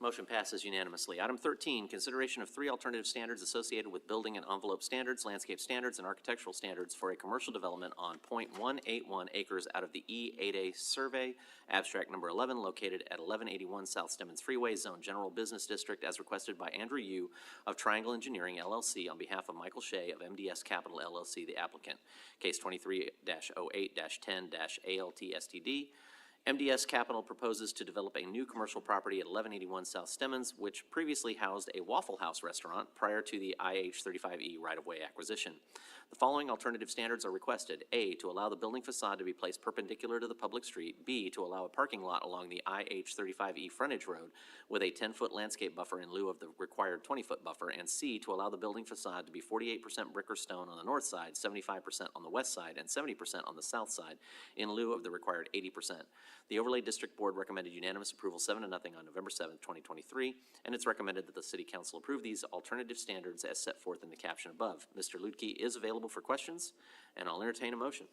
Motion passes unanimously. Item 13, consideration of 3 alternative standards associated with building and envelope standards, landscape standards, and architectural standards for a commercial development on .181 acres out of the E8A survey, abstract number 11, located at 1181 South Stemmons Freeway, Zone General Business District, as requested by Andrew Yu of Triangle Engineering, LLC, on behalf of Michael Shea of MDS Capital, LLC, the applicant. Case 23-08-10-ALT-STD. MDS Capital proposes to develop a new commercial property at 1181 South Stemmons, which previously housed a Waffle House restaurant prior to the IH-35E right-of-way acquisition. The following alternative standards are requested. A, to allow the building facade to be placed perpendicular to the public street. B, to allow a parking lot along the IH-35E frontage road with a 10-foot landscape buffer in lieu of the required 20-foot buffer. And C, to allow the building facade to be 48% brick or stone on the north side, 75% on the west side, and 70% on the south side in lieu of the required 80%. The Overlay District Board recommended unanimous approval 7-0 on November 7th, 2023, and it's recommended that the City Council approve these alternative standards as set forth in the caption above. Mr. Lutke is available for questions, and I'll entertain a motion.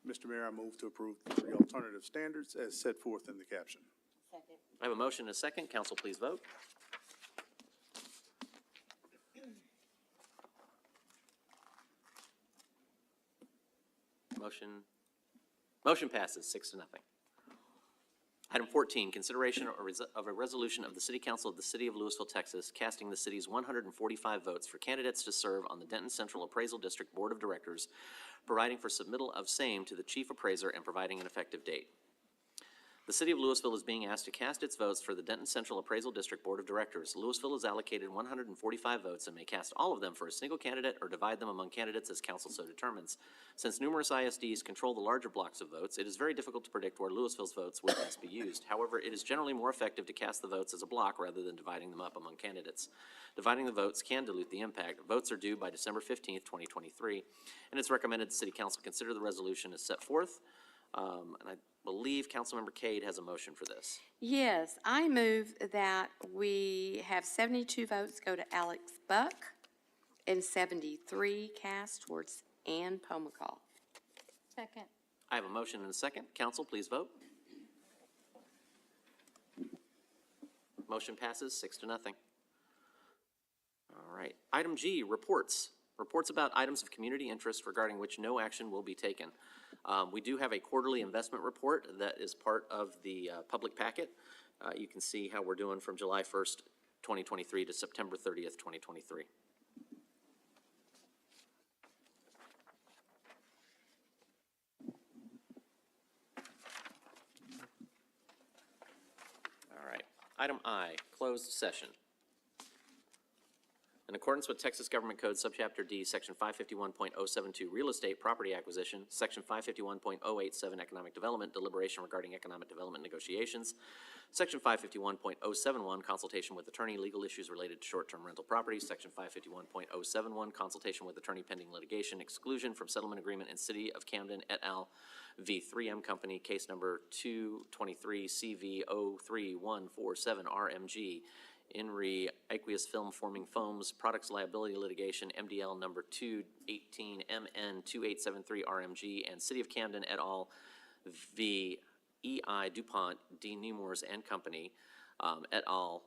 Mr. Mayor, I move to approve the 3 alternative standards as set forth in the caption. Second. I have a motion and a second. Council, please vote. Motion passes 6-0. Item 14, consideration of a resolution of the City Council of the City of Lewisville, Texas, casting the city's 145 votes for candidates to serve on the Denton Central Appraisal District Board of Directors, providing for submittal of same to the Chief Appraiser and providing an effective date. The City of Lewisville is being asked to cast its votes for the Denton Central Appraisal District Board of Directors. Lewisville is allocated 145 votes and may cast all of them for a single candidate or divide them among candidates as council so determines. Since numerous ISDs control the larger blocks of votes, it is very difficult to predict where Lewisville's votes will best be used. However, it is generally more effective to cast the votes as a block rather than dividing them up among candidates. Dividing the votes can dilute the impact. Votes are due by December 15th, 2023, and it's recommended the City Council consider the resolution as set forth. And I believe Councilmember Cade has a motion for this. Yes, I move that we have 72 votes go to Alex Buck and 73 cast towards Ann Pomacall. Second. I have a motion and a second. Council, please vote. Motion passes 6-0. All right. Item G, reports. Reports about items of community interest regarding which no action will be taken. We do have a quarterly investment report that is part of the public packet. You can see how we're doing from July 1st, 2023 to September 30th, 2023. Item I, closed session. In accordance with Texas Government Code Subchapter D, Section 551.072, Real Estate Property Acquisition, Section 551.087, Economic Development, Deliberation regarding Economic Development Negotiations, Section 551.071, Consultation with Attorney, Legal Issues related to short-term rental properties, Section 551.071, Consultation with Attorney pending litigation, Exclusion from Settlement Agreement in City of Camden et al. v. 3M Company, Case Number 223 CV03147 RMG, in re aqueous film forming foams, products liability litigation, MDL number 218 MN 2873 RMG, and City of Camden et al. v. EI DuPont, D. Nemours and Company, et al.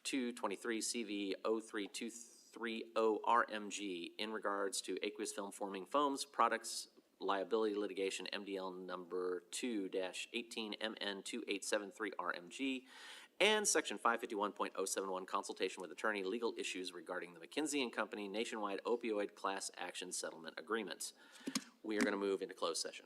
223 CV 03230 RMG, in regards to aqueous film forming foams, products liability litigation, MDL number 2-18 MN 2873 RMG, and Section 551.071, Consultation with Attorney, Legal Issues regarding the McKinsey and Company Nationwide Opioid Class Action Settlement Agreement. We are going to move into closed session.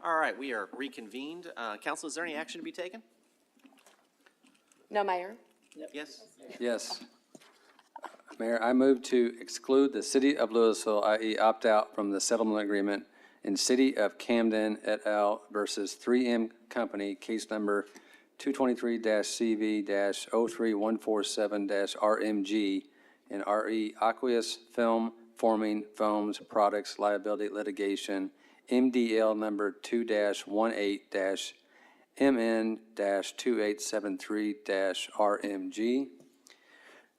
All right, we are reconvened. Council, is there any action to be taken? No, Mayor? Yes? Yes. Mayor, I move to exclude the City of Lewisville, i.e. opt out from the settlement agreement in City of Camden et al. Versus 3M Company, case number 223-CV-03147-RMG and RE Aqueous Film Forming Foams Products Liability Litigation, MDL number 2-18-MN-2873-RMG.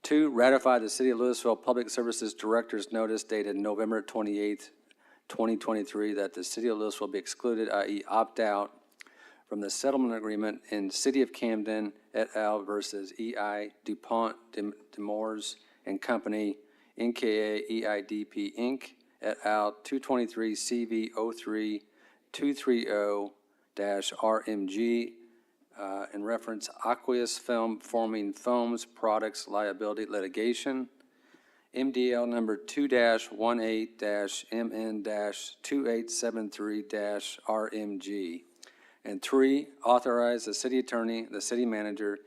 2, ratify the City of Lewisville Public Services Director's Notice dated November 28, 2023, that the City of Lewisville be excluded, i.e. opt out from the settlement agreement in City of Camden et al. Versus EI DuPont Demores and Company, NKA EIDP Inc. et al. 223 CV 03230-RMG in reference Aqueous Film Forming Foams Products Liability Litigation, MDL number 2-18-MN-2873-RMG. And 3, authorize the city attorney, the city manager,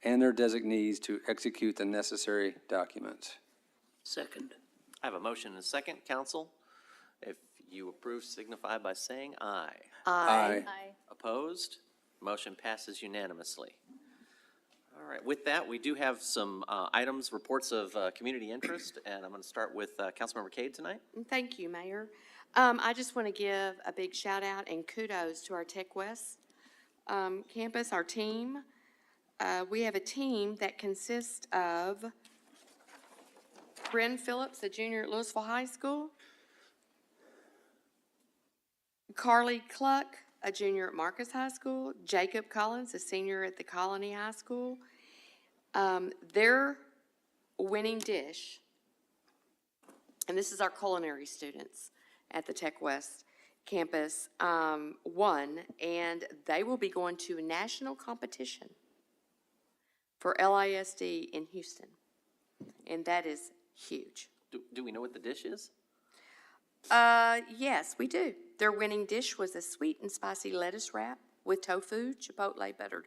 and their designees to execute the necessary documents. Second. I have a motion and a second. Council, if you approve, signify by saying aye. Aye. Opposed? Motion passes unanimously. All right, with that, we do have some items, reports of community interest, and I'm going to start with Councilmember Cade tonight. Thank you, Mayor. I just want to give a big shout out and kudos to our Tech West campus, our team. We have a team that consists of Bryn Phillips, a junior at Lewisville High School, Carly Cluck, a junior at Marcus High School, Jacob Collins, a senior at the Colony High School. Their winning dish, and this is our culinary students at the Tech West campus, won, and they will be going to a national competition for LISD in Houston, and that is huge. Do we know what the dish is? Yes, we do. Their winning dish was a sweet and spicy lettuce wrap with tofu, chipotle buttered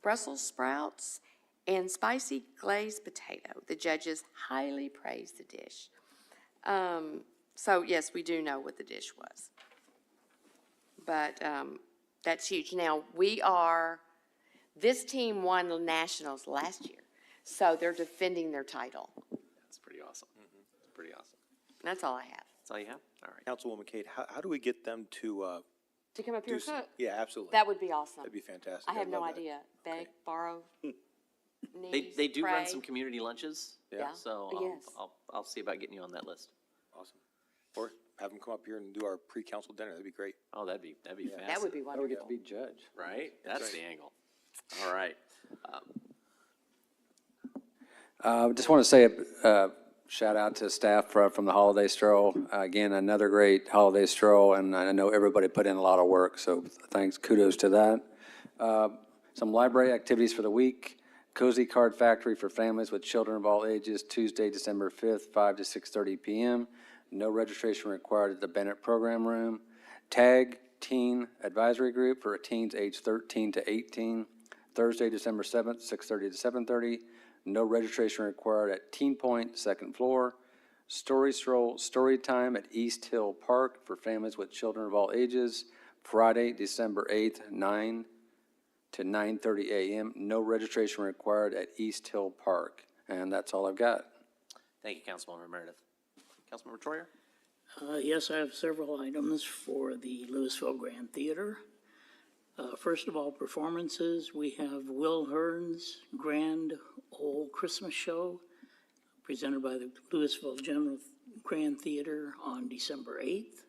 Brussels sprouts, and spicy glazed potato. The judges highly praised the dish. So yes, we do know what the dish was. But that's huge. Now, this team won the Nationals last year, so they're defending their title. That's pretty awesome. It's pretty awesome. That's all I have. That's all you have? All right. Councilwoman Cade, how do we get them to To come up here do and cook? Yeah, absolutely. That would be awesome. That'd be fantastic. I have I'd no love that. idea. Beg, borrow, They do run pray. some community lunches. Yeah. So Yes. I'll see about getting you on that list. Awesome. Or have them come up here and do our pre-council dinner. That'd be great. Oh, that'd be That fascinating. would be I would get wonderful. to be judge. Right? That's the angle. All right. Just want to say a shout out to staff from the holiday stroll. Again, another great holiday stroll, and I know everybody put in a lot of work, so thanks, kudos to that. Some library activities for the week. Cozy Card Factory for families with children of all ages, Tuesday, December 5th, 5 to 6:30 p.m. No registration required at the Bennett Program Room. TAG Teen Advisory Group for teens age 13 to 18, Thursday, December 7th, 6:30 to 7:30. No registration required at Teen Point, second floor. Story Stroll Story Time at East Hill Park for families with children of all ages, Friday, December 8th, 9 to 9:30 a.m. No registration required at East Hill Park. And that's all I've got. Thank you, Councilmember Meredith. Councilmember Troyer? Yes, I have several items for the Lewisville Grand Theater. First of all, performances. We have Will Hearn's Grand Ole Christmas Show, presented by the Lewisville General Grand Theater on December 8th.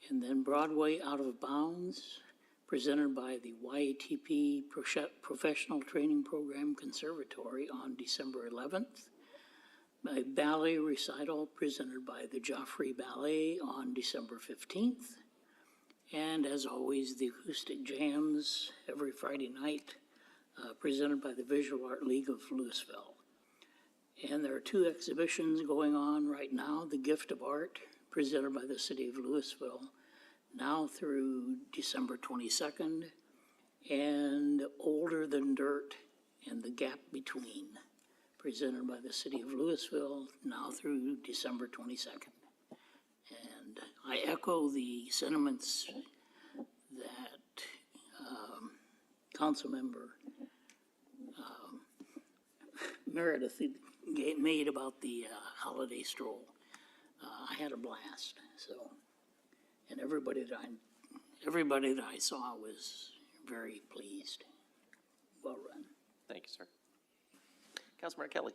And then Broadway Out of Bounds, presented by the YATP Professional Training Program Conservatory on December 11th. A ballet recital presented by the Joffrey Ballet on December 15th. And as always, the acoustic jams every Friday night, presented by the Visual Art League of Lewisville. And there are two exhibitions going on right now. The Gift of Art, presented by the City of Lewisville, now through December 22nd, and Older Than Dirt and the Gap Between, presented by the city of Lewisville, now through December 22nd. And I echo the sentiments that Councilmember Meredith made about the holiday stroll. I had a blast, so, and everybody that I saw was very pleased. Well run. Thank you, sir. Councilmember Kelly.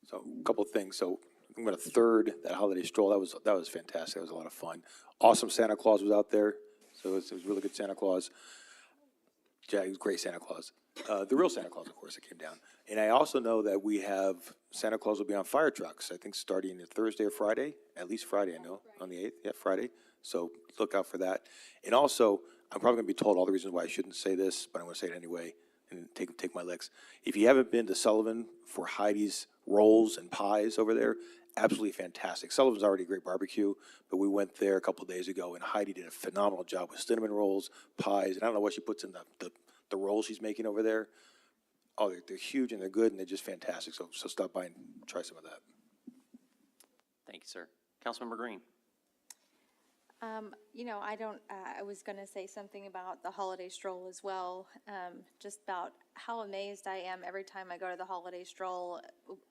So a couple of things. So I'm going to third that holiday stroll. That was fantastic. That was a lot of fun. Awesome Santa Claus was out there. So it was really good Santa Claus. Jack, great Santa Claus. The real Santa Claus, of course, that came down. And I also know that we have, Santa Claus will be on fire trucks, I think starting Thursday or Friday, at least Friday, I know, on the 8th, yeah, Friday. So look out for that. And also, I'm probably gonna be told all the reasons why I shouldn't say this, but I'm gonna say it anyway and take my licks. If you haven't been to Sullivan for Heidi's rolls and pies over there, absolutely fantastic. Sullivan's already a great barbecue, but we went there a couple days ago and Heidi did a phenomenal job with cinnamon rolls, pies, and I don't know what she puts in the rolls she's making over there. Oh, they're huge and they're good and they're just fantastic. So stop by and try some of that. Thank you, sir. Councilmember Green. I was gonna say something about the holiday stroll as well, just about how amazed I am every time I go to the holiday stroll.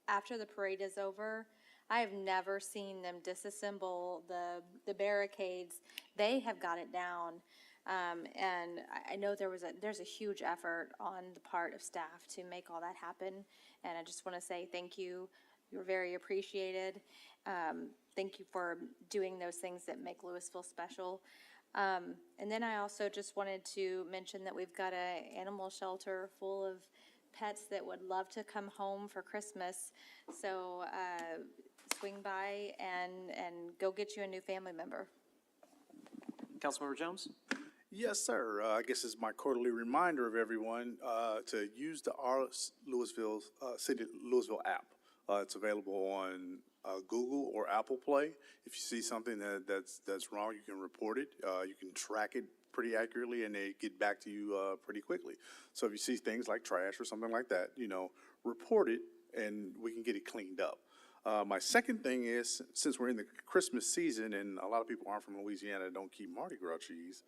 After the parade is over, I have never seen them disassemble the barricades. They have got it down. And I know there's a huge effort on the part of staff to make all that happen. And I just want to say thank you. You're very appreciated. Thank you for doing those things that make Lewisville special. And then I also just wanted to mention that we've got an animal shelter full of pets that would love to come home for Christmas. So swing by and go get you a new family member. Councilmember Jones. Yes, sir. I guess it's my quarterly reminder of everyone to use the City Lewisville app. It's available on Google or Apple Play. If you see something that's wrong, you can report it. You can track it pretty accurately, and they get back to you pretty quickly. So if you see things like trash or something like that, report it, and we can get it cleaned up. My second thing is, since we're in the Christmas season and a lot of people aren't from Louisiana and don't keep Mardi Gras trees,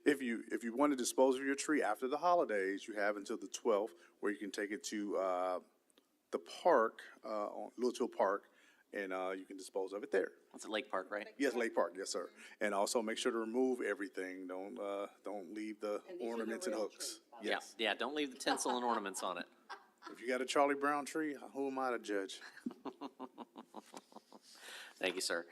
if you want to dispose of your tree after the holidays, you have until the 12th where you can take it to the park, on Lewisville Park, and you can dispose of it there. That's at Lake Park, right? Yes, Lake Park, yes, sir. And also make sure to remove everything. Don't leave the ornaments and hooks. Yes. Yeah, don't leave the tinsel and ornaments on it. If you got a Charlie Brown tree, who am I to judge? Thank you, sir.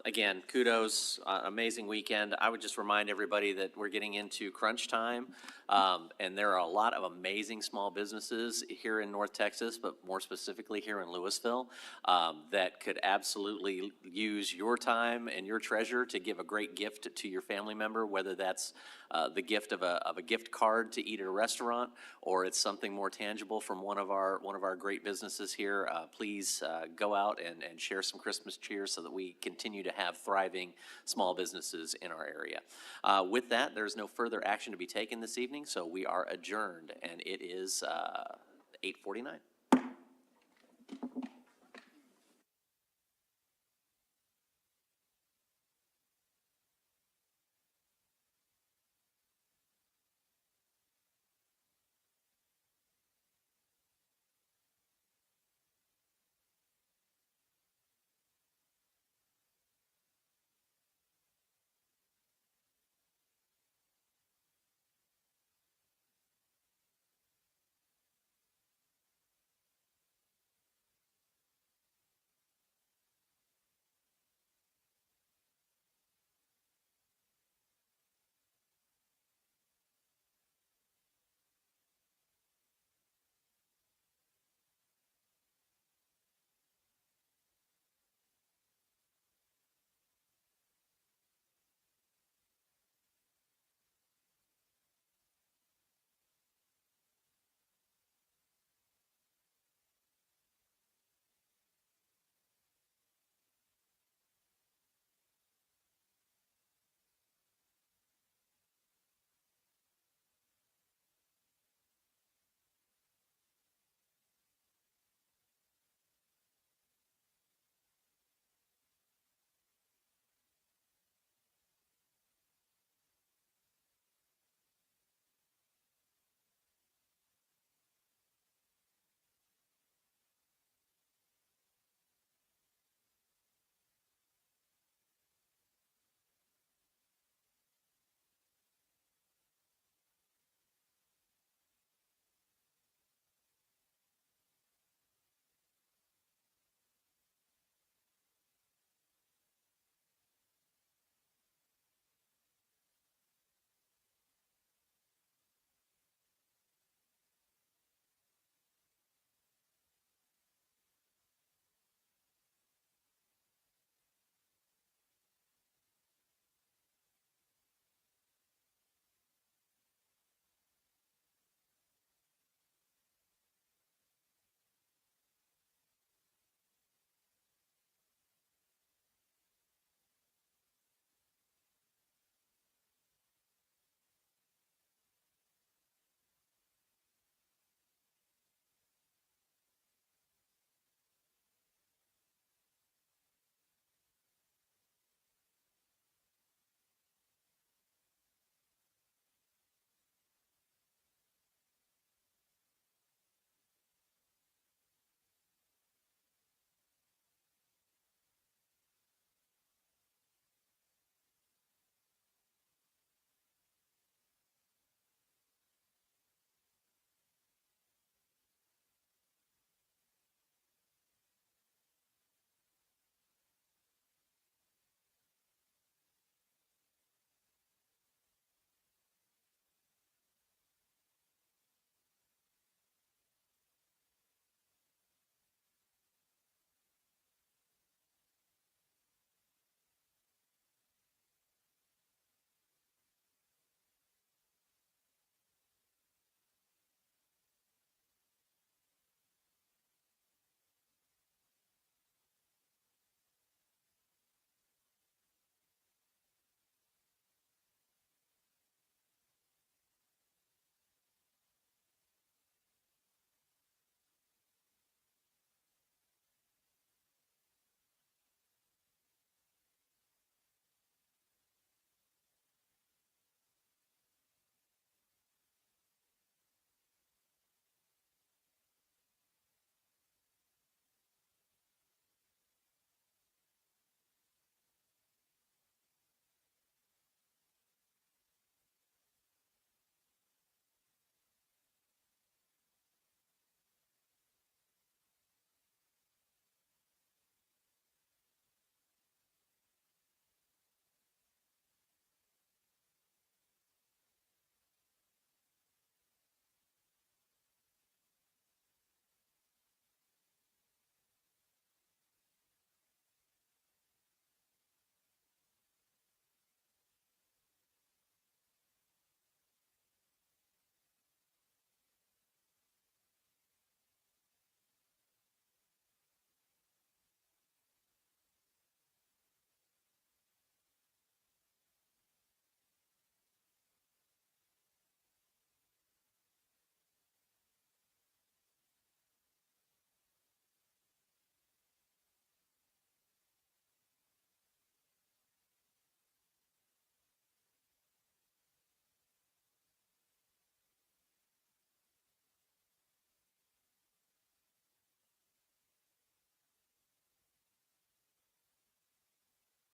Again, kudos, amazing weekend. I would just remind everybody that we're getting into crunch time, and there are a lot of amazing small businesses here in North Texas, but more specifically here in Lewisville, that could absolutely use your time and your treasure to give a great gift to your family member, whether that's the gift of a gift card to eat at a restaurant, or it's something more tangible from one of our great businesses here. Please go out and share some Christmas cheer so that we continue to have thriving small businesses in our area. With that, there's no further action to be taken this evening, so we are adjourned, and it is 8:49.